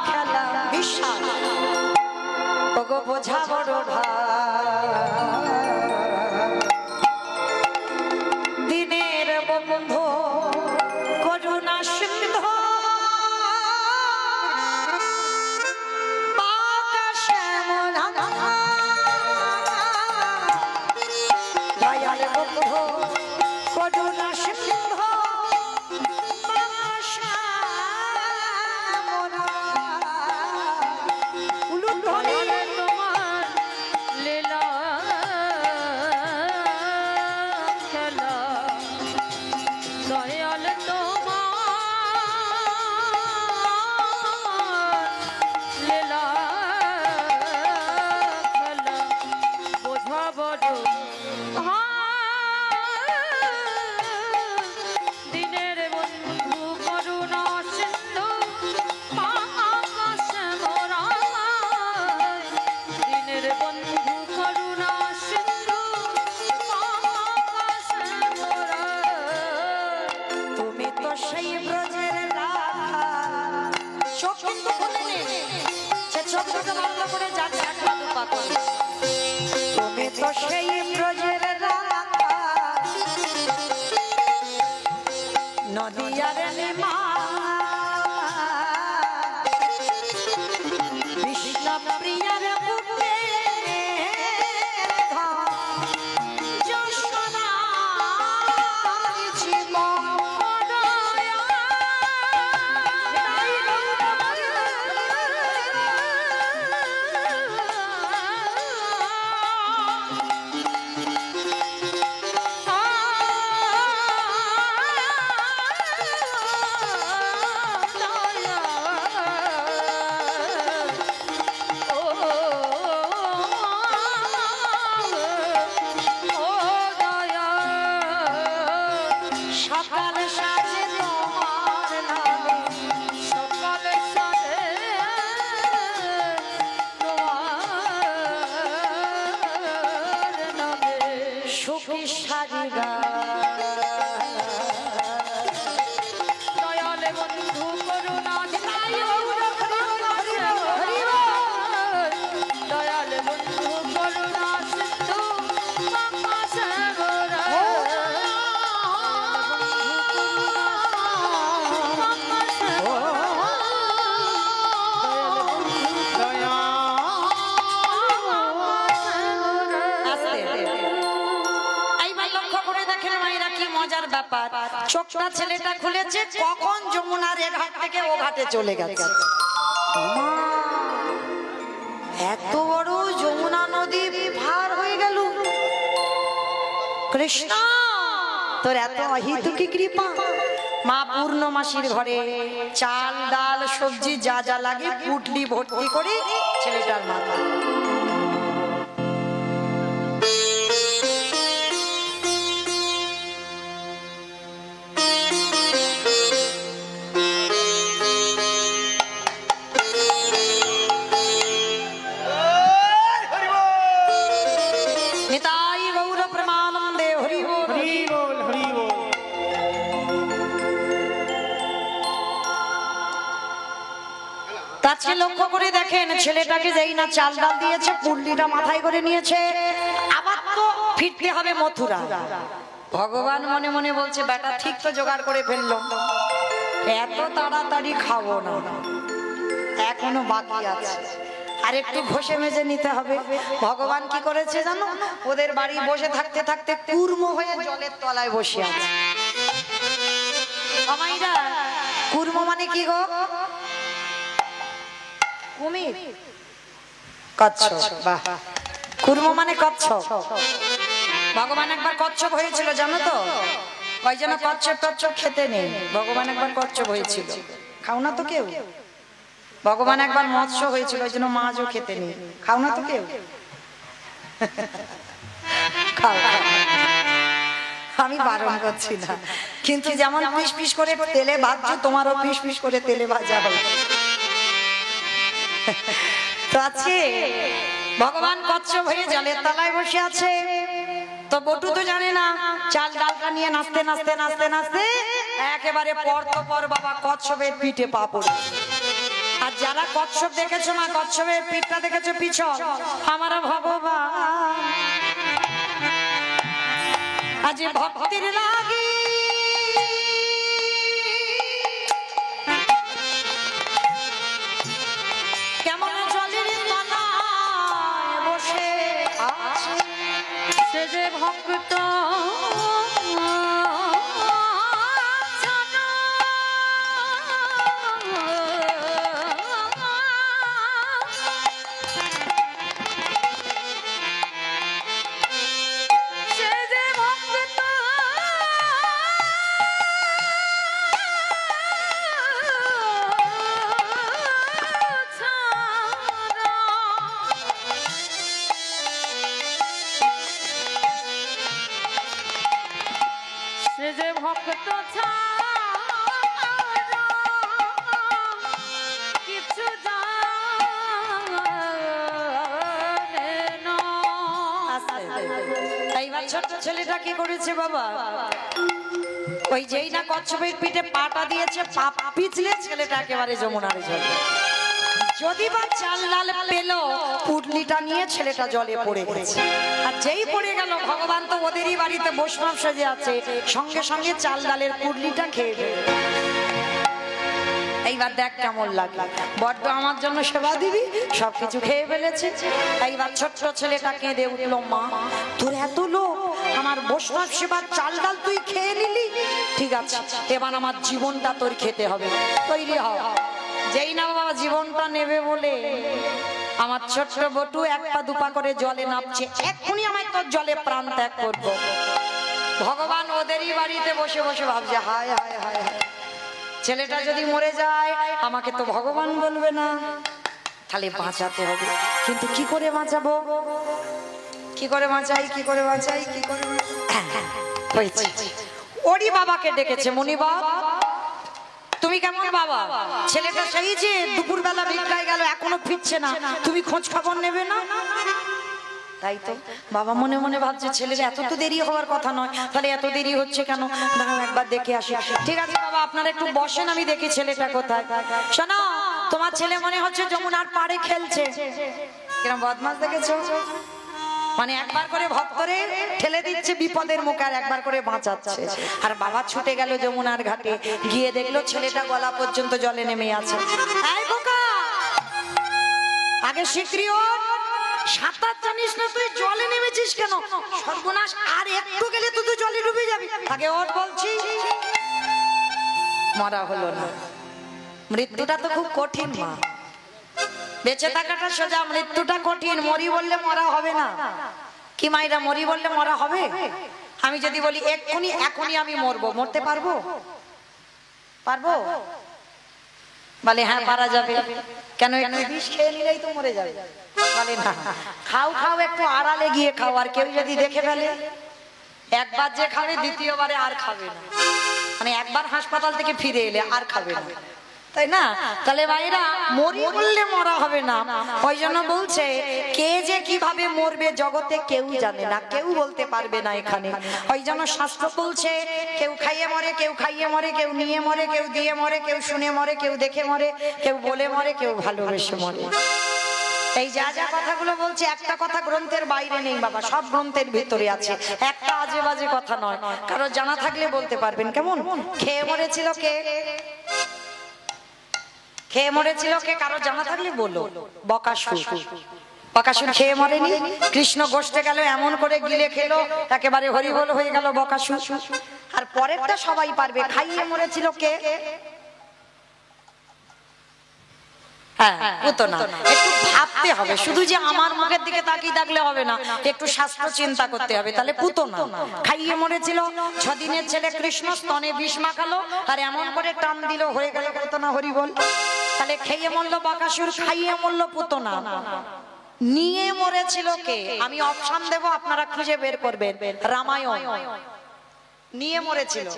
খেলা বিশ্বাস, ওগো বোঝা বড় দিনের বন্ধু করুণা সিন্ধু, দয়াল বন্ধু করুণা সিন্ধু, তুমি তো সেই ব্রজের রাধা, নদিয়ার নেমা, কৃষ্ণ প্রিয়ার বুকে চোখটা ছেলেটা খুলেছে, কখন যমুনার এ ঘাট থেকে ও ঘাটে চলে গেছে। মা, এত বড় যমুনা নদী পার হয়ে গেল। কৃষ্ণ, তোর এত অহিতুকি কৃপা। মা পূর্ণমাসীর ঘরে চাল ডাল সবজি যা যা লাগে পুটলি ভর্তি করে ছেলেটার মাথা। নিতাই গৌর প্রেমানন্দে হরি বল। হরি বল, হরি বল। তাকে লক্ষ্য করে দেখেন, ছেলেটাকে যেই না চাল ডাল দিয়েছে, পুল্লিটা মাথায় করে নিয়েছে, আবার তো ফিরতে হবে মথুরা। ভগবান মনে মনে বলছে, বেটা ঠিক তো জোগাড় করে ফেললো, এত তাড়াতাড়ি খাবো না, এখনো বাকি আছে, আর একটু ঘষে মেজে নিতে হবে। ভগবান কি করেছে জানো? ওদের বাড়ি বসে থাকতে থাকতে কুর্ম হয়ে জলের তলায় বসে আছে। আমাইরা, কুর্ম মানে কি গো? কুমির, কচ্ছপ। বাহ, কুর্ম মানে কচ্ছপ। ভগবান একবার কচ্ছপ হয়েছিল জানো তো? ওই জন্য কচ্ছপ টচ্ছপ খেতে নেই। ভগবান একবার কচ্ছপ হয়েছিল, খাও না তো কেউ। ভগবান একবার মৎস্য হয়েছিল, ওই জন্য মাছও খেতে নেই, খাও না তো কেউ। খাও, খাও। আমি বারণ করছি না, কিন্তু যেমন পিস পিস করে তেলে ভাজছো, তোমারও পিস পিস করে তেলে ভাজা হবে। তো আছে ভগবান কচ্ছপ হয়ে জলের তলায় বসে আছে। তো বটু তো জানে না, চাল ডালটা নিয়ে নাচতে নাচতে নাচতে নাচতে একেবারে পর তো পর বাবা কচ্ছপের পিঠে পা পড়ে। আর যারা কচ্ছপ দেখেছো না, কচ্ছপের পিঠটা দেখেছো পিছন, আমার ভগবান আজ ভক্তির লাগি কেমন জলের তলায় বসে আছে। সে যে ভক্ত ভক্ত কিছু এইবার ছোট্ট ছেলেটা কি করেছে বাবা? ওই যেই না কচ্ছপের পিঠে পাটা দিয়েছে, পা পিছলে ছেলেটা একেবারে যমুনার জলে। যদি বা চাল ডাল পেল, পুটলিটা নিয়ে ছেলেটা জলে পড়ে গেছে। আর যেই পড়ে গেল, ভগবান তো ওদেরই বাড়িতে বৈষ্ণব সেজে আছে, সঙ্গে সঙ্গে চাল ডালের পুটলিটা খেয়ে ফেলে। এইবার দেখ কেমন লাগলো, বড্ড আমার জন্য সেবা দিবি, সবকিছু খেয়ে ফেলেছে। এইবার ছোট্ট ছেলেটা কেঁদে উঠলো, মা তোর এত লোক, আমার বৈষ্ণব সেবার চাল ডাল তুই খেয়ে নিলি, ঠিক আছে এবার আমার জীবনটা তোর খেতে হবে, তৈরি হ। যেই না বাবা জীবনটা নেবে বলে আমার ছোট্ট বটু এক পা দুপা করে জলে নামছে, এক্ষুনি আমায় তোর জলে প্রাণ ত্যাগ করবো। ভগবান ওদেরই বাড়িতে বসে বসে ভাবছে, হায় হায় হায় হায়, ছেলেটা যদি মরে যায় আমাকে তো ভগবান বলবে না, তাহলে বাঁচাতে হবে। কিন্তু কি করে বাঁচাবো, কি করে বাঁচাই, কি করে বাঁচাই, কি করে হয়েছে। ওরই বাবাকে ডেকেছে, মনিবাব তুমি কেমন বাবা? ছেলেটা সেই যে দুপুরবেলা ভিক্ষায় গেল, এখনো ফিরছে না, তুমি খোঁজ খবর নেবে না? তাই তো বাবা মনে মনে ভাবছে, ছেলের এত তো দেরি হওয়ার কথা নয়, তাহলে এত দেরি হচ্ছে কেন, দাঁড়াও একবার দেখে আসি। ঠিক আছে বাবা, আপনারা একটু বসেন, আমি দেখি ছেলেটা কোথায়। শোনো, তোমার ছেলে মনে হচ্ছে যমুনার পাড়ে খেলছে। কিরম বদমাশ দেখেছো, মানে একবার করে ভক্তরে ঠেলে দিচ্ছে বিপদের মুখে, আর একবার করে বাঁচাচ্ছে। আর বাবা ছুটে গেল যমুনার ঘাটে, গিয়ে দেখলো ছেলেটা গলা পর্যন্ত জলে নেমে আছে। এই বোকা, আগে শিগগিরই ওঠ, সাঁতার জানিস না তুই, জলে নেমেছিস কেন? সর্বনাশ, আর একটু গেলে তুই জলে ডুবে যাবি, আগে ওঠ বলছি। মরা হলো না। মৃত্যুটা তো খুব কঠিন মা, বেঁচে থাকাটা সোজা, মৃত্যুটা কঠিন। মরি বললে মরা হবে না কি মাইরা? মরি বললে মরা হবে? আমি যদি বলি এক্ষুনি এখনই আমি মরবো, মরতে পারবো? পারবো? বলে হ্যাঁ পারা যাবে। কেন? একটু বিষ খেয়ে নিলেই তো মরে যাবে। বলে না, খাও খাও, একটু আড়ালে গিয়ে খাও, আর কেউ যদি দেখে ফেলে, একবার যে খাবে দ্বিতীয়বারে আর খাবে না। মানে একবার হাসপাতাল থেকে ফিরে এলে আর খাবে না, তাই না? তাহলে ভাইরা মরি বললে মরা হবে না। ওই জন্য বলছে কে যে কিভাবে মরবে জগতে কেউ জানে না, কেউ বলতে পারবে না এখানে। ওই জন্য শাস্ত্র বলছে কেউ খাইয়ে মরে, কেউ খাইয়ে মরে, কেউ নিয়ে মরে, কেউ দিয়ে মরে, কেউ শুনে মরে, কেউ দেখে মরে, কেউ বলে মরে, কেউ ভালোবেসে মরে। এই যা যা কথাগুলো বলছে একটা কথা গ্রন্থের বাইরে নেই বাবা, সব গ্রন্থের ভিতরে আছে। একটা আজে বাজে কথা নয়। কারো জানা থাকলে বলতে পারবেন। কেমন? খেয়ে মরেছিল কে? খেয়ে মরেছিল কে? কারো জানা থাকলে বলো। বকাসুর। বকাসুর খেয়ে মরেনি? কৃষ্ণ গোষ্ঠে গেল, এমন করে গিলে খেলো একেবারে হরিবল হয়ে গেল বকাসুর। আর পরেরটা সবাই পারবে। খাইয়ে মরেছিল কে? হ্যাঁ, পুতনা। একটু ভাবতে হবে, শুধু যে আমার মুখের দিকে তাকিয়ে থাকলে হবে না, একটু শাস্ত্র চিন্তা করতে হবে। তাহলে পুতনা খাইয়ে মরেছিল। 6 দিনের ছেলে কৃষ্ণ স্তনে বিষ মাখালো আর এমন করে টান দিল, হয়ে গেল পুতনা হরিবল। তাহলে খেয়ে মরলো বকাসুর, খাইয়ে মরলো পুতনা। নিয়ে মরেছিল কে? আমি অপশন দেব, আপনারা খুঁজে বের করবেন। রামায়ণ। নিয়ে মরেছিল,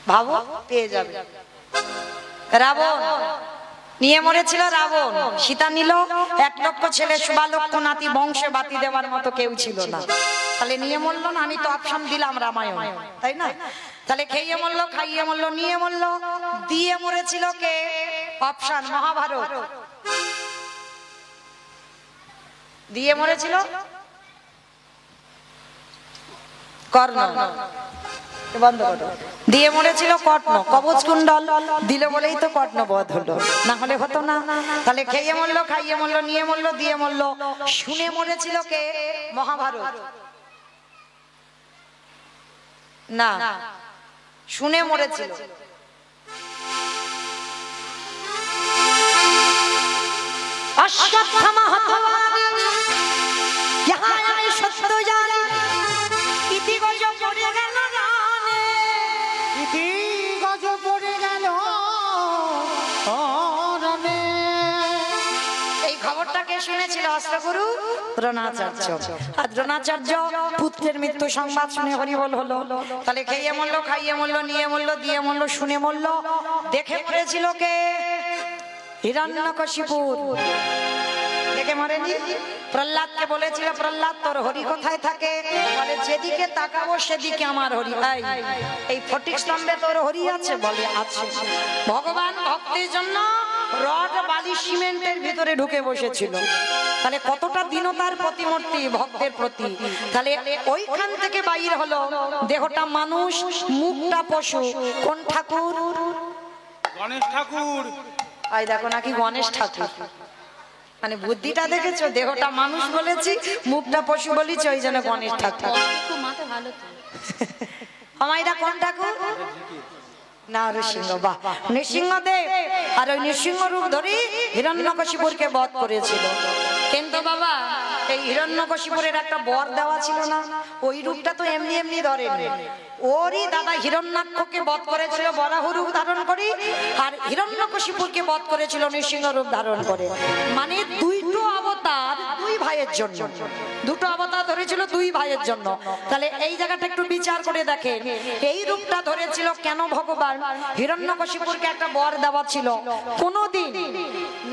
ভাবো, পেয়ে যাবে। রাবণ নিয়ে মরেছিল। রাবণ। সীতা নিল। 1 লক্ষ ছেলে, 1 লক্ষ নাতি, বংশে বাতি দেওয়ার মতো কেউ ছিল না। তাহলে নিয়ে মরলো না? আমি তো অপশন দিলাম রামায়ণ, তাই না? তাহলে খেয়ে মরলো, খাইয়ে মরলো, নিয়ে মরলো। দিয়ে মরেছিল কে? অপশন মহাভারত। দিয়ে মরেছিল কর্ণ। বন্ধ করো। দিয়ে মরেছিল কর্ণ। কবচ কুণ্ডল দিল বলেই তো কর্ণ বধ হলো, না হলে হতো না। তাহলে খেয়ে মরলো, খাইয়ে মরলো, নিয়ে মরলো, দিয়ে মরলো। শুনে মরেছিল কে? মহাভারত। না, শুনে মরেছিল অশ্বত্থামা হতবা ইহা আমি সত্য জানি, ইতি গজ পড়ে গেল রানে, ইতি গজ পড়ে গেল রণে। এই খবরটা কে শুনেছিল? অষ্টগুরু দ্রোণাচার্য। আর দ্রোণাচার্য পুত্রের মৃত্যু সংবাদ শুনে হরিবল হলো। তাহলে খেয়ে মরলো, খাইয়ে মরলো, নিয়ে মরলো, দিয়ে মরলো, শুনে মরলো। দেখে মরেছিল কে? হিরণ্যকশিপুর। দেখে মরেনি? প্রহ্লাদকে বলেছিল, প্রহ্লাদ তোর হরি কোথায় থাকে? বলে যেদিকে তাকাবো সেদিকে আমার হরি। এই ফটিক স্তম্ভে তোর হরি আছে? বলে আছে। ভগবান ভক্তের জন্য রড বালি সিমেন্টের ভিতরে ঢুকে বসেছিল। তাহলে কতটা দীনতার প্রতিমূর্তি ভক্তের প্রতি। তাহলে ওইখান থেকে বাইর হলো, দেহটা মানুষ, মুখটা পশু। কোন ঠাকুর? গণেশ ঠাকুর। আই দেখো নাকি গণেশ ঠাকুর। মানে বুদ্ধিটা দেখেছো? দেহটা মানুষ বলেছি, মুখটা পশু বলেছি, ওই জন্য গণেশ ঠাকুর। আমাইরা কোন ঠাকুর? না, নৃসিংহ। বাহ, নৃসিংহদেব। আর ওই নৃসিংহ রূপ ধরে হিরণ্যকশিপুরকে বধ করেছিল। কিন্তু বাবা এই হিরণ্যকশিপুরের একটা বর দেওয়া ছিল না? ওই রূপটা তো এমনি এমনি ধরেনি। ওরই দাদা হিরণ্যাক্ষকে বধ করেছিল বরাহ রূপ ধারণ করে, আর হিরণ্যকশিপুরকে বধ করেছিল নৃসিংহ রূপ ধারণ করে। মানে দুইটো অবতার দুই ভাইয়ের জন্য, দুটো অবতার ধরেছিল দুই ভাইয়ের জন্য। তাহলে এই জায়গাটা একটু বিচার করে দেখেন, এই রূপটা ধরেছিল কেন ভগবান? হিরণ্যকশিপুরকে একটা বর দেওয়া ছিল, কোনদিন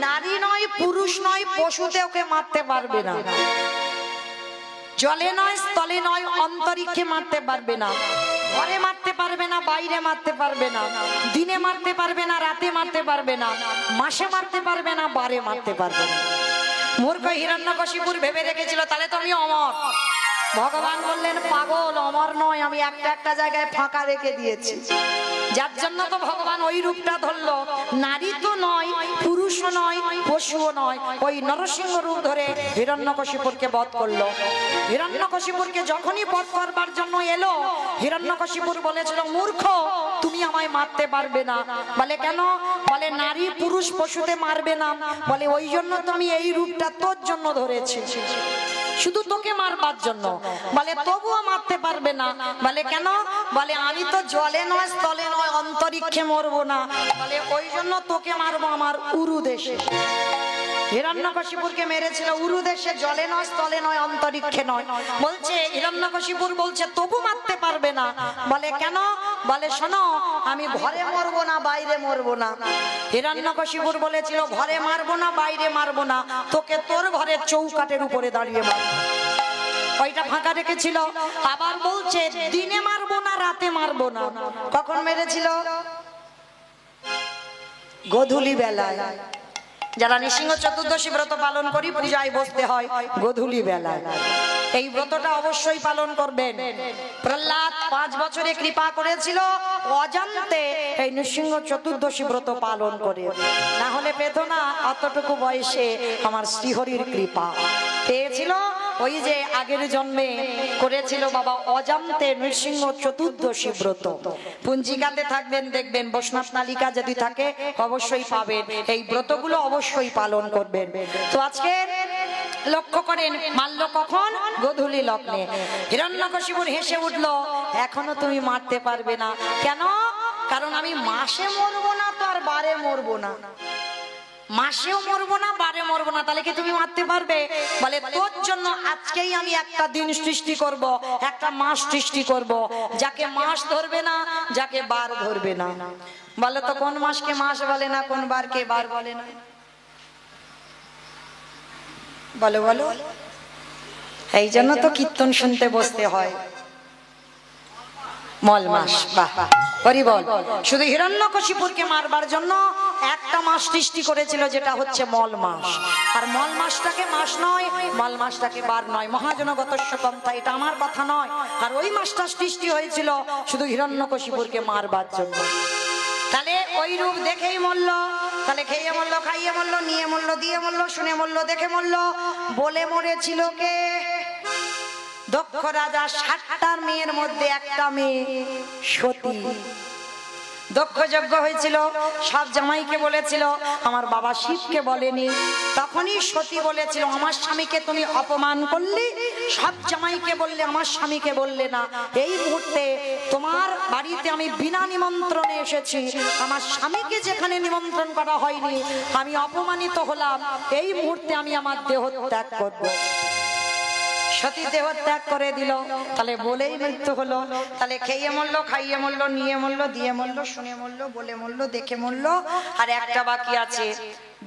নারী নয়, পুরুষ নয়, পশুতে ওকে মারতে পারবে না। জলে নয়, স্থলে নয়, অন্তরিক্ষে মারতে পারবে না। ঘরে মারতে পারবে না, বাইরে মারতে পারবে না, দিনে মারতে পারবে না, রাতে মারতে পারবে না, মাসে মারতে পারবে না, বারে মারতে পারবে না। মূর্খ হিরণ্যকশিপুর ভেবে রেখেছিল তাহলে তো আমি অমর, ভগবান বললেন পাগল, অমর নয়, আমি একটা একটা জায়গায় ফাঁকা রেখে দিয়েছি। যার জন্য তো ভগবান ওই রূপটা ধরলো। নারী তো নয়, পুরুষও নয়, পশুও নয়, ওই নরসিংহ রূপ ধরে হিরণ্যকশিপুরকে বধ করলো। হিরণ্যকশিপুরকে যখনই বধ করবার জন্য এলো, হিরণ্যকশিপুর বলেছিল মূর্খ, তুমি আমায় মারতে পারবে না। বলে কেন? বলে নারী পুরুষ পশুতে মারবে না। বলে ওই জন্য তো আমি এই রূপটা তোর জন্য ধরেছি, শুধু তোকে মারবার জন্য। বলে তবুও মারতে পারবে না। বলে কেন? বলে আমি তো জলে নয়, স্থলে নয়, অন্তরিক্ষে মরবো না। বলে ওই জন্য তোকে মারবো আমার উরু দেশে। হিরণ্যকশিপুরকে মেরেছিল উরু দেশে, জলে নয়, স্থলে নয়, অন্তরিক্ষে নয়। বলছে হিরণ্যকশিপুর বলছে তবু মারতে পারবে না। বলে কেন? বলে শোনো, আমি ঘরে মরবো না, বাইরে মরবো না। হিরণ্যকশিপুর বলেছিল ঘরে মারবো না, বাইরে মারবো না, তোকে তোর ঘরের চৌকাটের উপরে দাঁড়িয়ে মারবো। ওইটা ফাঁকা রেখেছিল। আবার বলছে দিনে মারবো না, রাতে মারবো না। কখন মেরেছিল? গোধূলি বেলায়। যারা নৃসিংহ চতুর্দশী ব্রত পালন করি, পূজায় বসতে হয় গোধূলি বেলায়। এই ব্রতটা অবশ্যই পালন করবেন। প্রহ্লাদ 5 বছরে কৃপা করেছিল, অজান্তে এই নৃসিংহ চতুর্দশী ব্রত পালন করে। না হলে পেত না অতটুকু বয়সে আমার শ্রীহরির কৃপা। পেয়েছিল ওই যে আগের জন্মে করেছিল বাবা অজান্তে নৃসিংহ চতুর্দশী ব্রত। পঞ্জিকাতে থাকবেন, দেখবেন বৈষ্ণব তালিকা যদি থাকে অবশ্যই পাবেন। এই ব্রতগুলো অবশ্যই পালন করবেন। তো আজকে লক্ষ্য করেন, মারল কখন? গোধূলি লগ্নে। হিরণ্যকশিপুর হেসে উঠলো, এখনো তুমি মারতে পারবে না। কেন? কারণ আমি মাসে মরবো না তো আর বারে মরবো না। মাসেও মরবো না, বারে মরবো না, তাহলে কি তুমি মারতে পারবে? বলে তোর জন্য আজকেই আমি একটা দিন সৃষ্টি করব, একটা মাস সৃষ্টি করব, যাকে মাস ধরবে না, যাকে বার ধরবে না। বলে তো কোন মাসকে মাস বলে না, কোন বারকে বার বলে না? বলো বলো। এই জন্য তো কীর্তন শুনতে বসতে হয়। মল মাস, বাহ হরি বল। শুধু হিরণ্যকশিপুরকে মারবার জন্য একটা মাস সৃষ্টি করেছিল, যেটা হচ্ছে মল মাস। আর মল মাসটাকে মাস নয়, মল মাসটাকে বার নয়। মহাজনগতস্য পন্থা, এটা আমার কথা নয়। আর ওই মাসটা সৃষ্টি হয়েছিল শুধু হিরণ্যকশিপুরকে মারবার জন্য। তাহলে ওই রূপ দেখেই মরল। তাহলে খেয়ে মরল, খাইয়ে মরল, নিয়ে মরল, দিয়ে মরল, শুনে মরল, দেখে মরল। বলে মরেছিল কে? দক্ষ রাজা 60টা মেয়ের মধ্যে একটা মেয়ে সতী। দক্ষ যজ্ঞ হয়েছিল, সব জামাইকে বলেছিল, আমার বাবা শিবকে বলেনি। তখনই সতী বলেছিল আমার স্বামীকে তুমি অপমান করলে, সব জামাইকে বললে, আমার স্বামীকে বললে না। এই মুহূর্তে তোমার বাড়িতে আমি বিনা নিমন্ত্রণে এসেছি, আমার স্বামীকে যেখানে নিমন্ত্রণ করা হয়নি, আমি অপমানিত হলাম। এই মুহূর্তে আমি আমার দেহ ত্যাগ করব। সতী দেহ ত্যাগ করে দিল। তাহলে বলেই মৃত্যু হলো। তাহলে খেয়ে মরল, খাইয়ে মরল, নিয়ে মরল, দিয়ে মরল, শুনে মরল, বলে মরল, দেখে মরল। আর একটা বাকি আছে,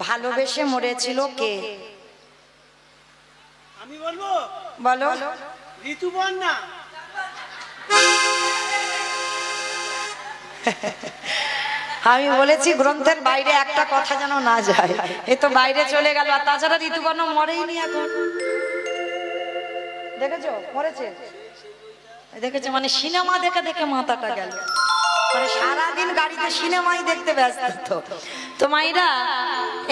ভালোবেসে মরেছিল কে? আমি বলবো, বলো। ঋতুপর্ণা। আমি বলেছি গ্রন্থের বাইরে একটা কথা যেন না যায়। এ তো বাইরে চলে গেল। আর তাছাড়া ঋতুপর্ণা মরেইনি এখন। দেখেছো মরেছে? দেখেছো, মানে সিনেমা দেখে দেখে মাথাটা গেল। মানে সারাদিন গাড়িতে সিনেমাই দেখতে ব্যস্ত। তো মাইরা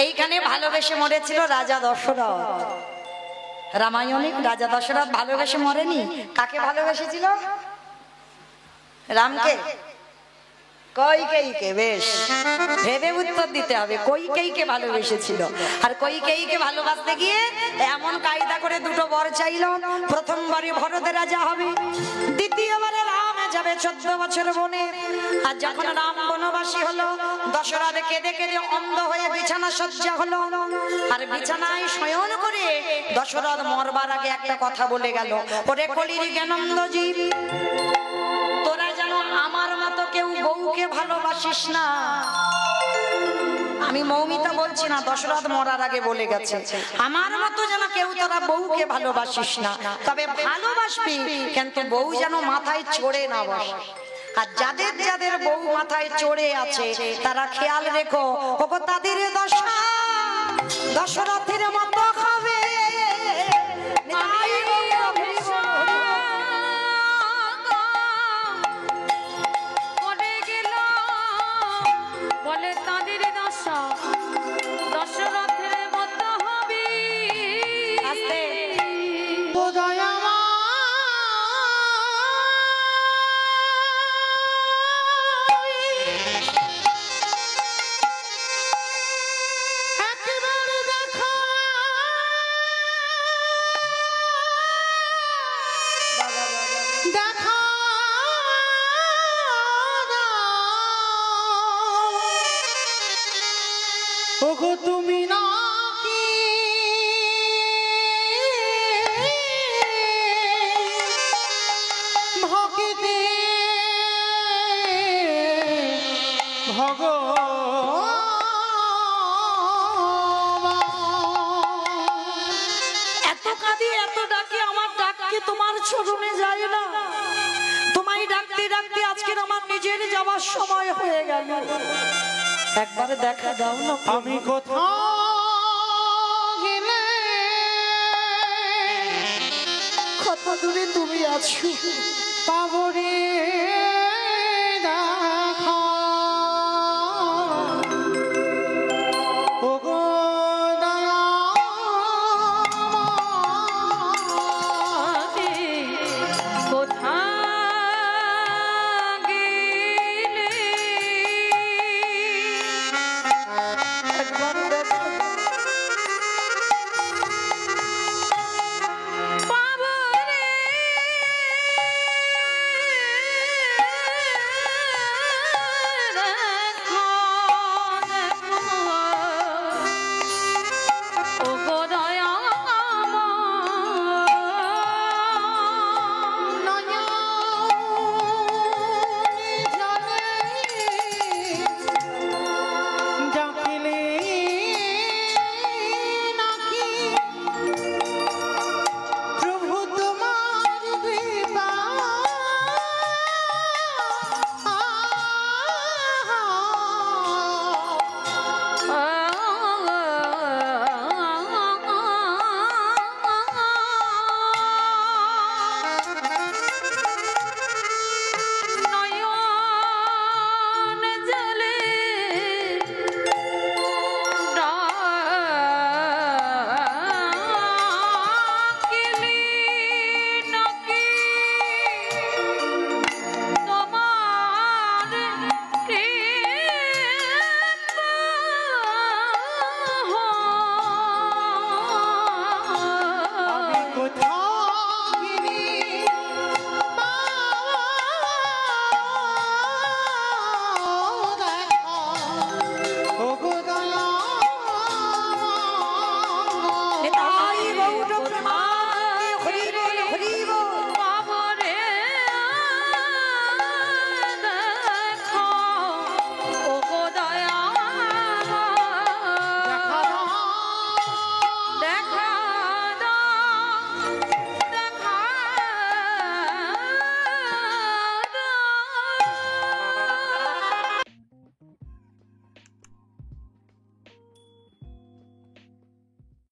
এইখানে ভালোবেসে মরেছিল রাজা দশরথ। রামায়ণে রাজা দশরথ ভালোবেসে মরেনি। কাকে ভালোবেসেছিল? রামকে, কইকেয়ীকে। বেশ ভেবে উত্তর দিতে হবে। কইকেয়ীকে ভালোবেসেছিল। আর কইকেয়ীকে ভালোবাসতে গিয়ে এমন কায়দা করে দুটো বর চাইল। প্রথমবারে ভরত রাজা হবে, দ্বিতীয়বারে রাম যাবে 14 বছর বনে। আর যখন রাম বনবাসী হলো, দশরথ কেঁদে কেঁদে অন্ধ হয়ে বিছানা সজ্জা হলো। আর বিছানায় শয়ন করে দশরথ মরবার আগে একটা কথা বলে গেল, ওরে কলির জ্ঞানন্দ জীব, তোরা যেন আমার মতো কেউ বউকে ভালোবাসিস না। আমি মৌমিতা বলছি না, দশরথ মরার আগে বলে গেছে, আমার মতো যেন কেউ তোরা বউকে ভালোবাসিস না। তবে ভালোবাসবি, কিন্তু বউ যেন মাথায় চড়ে না বসে। আর যাদের যাদের বউ মাথায় চড়ে আছে তারা খেয়াল রেখো, ওগো তাদের দশা দশরথের মতো হবে। দেখা ওগো তুমি নাকি ভক্তি এত কাঁদি এত ডাকি আমার ডাককে তোমার চরণে যায় না। তোমায় ডাকতে ডাকতে আজকের আমার নিজের যাওয়ার সময় হয়ে গেল। একবার দেখা দাও না। আমি কোথাও গেলে কত দূরে তুমি আছো পাবো রে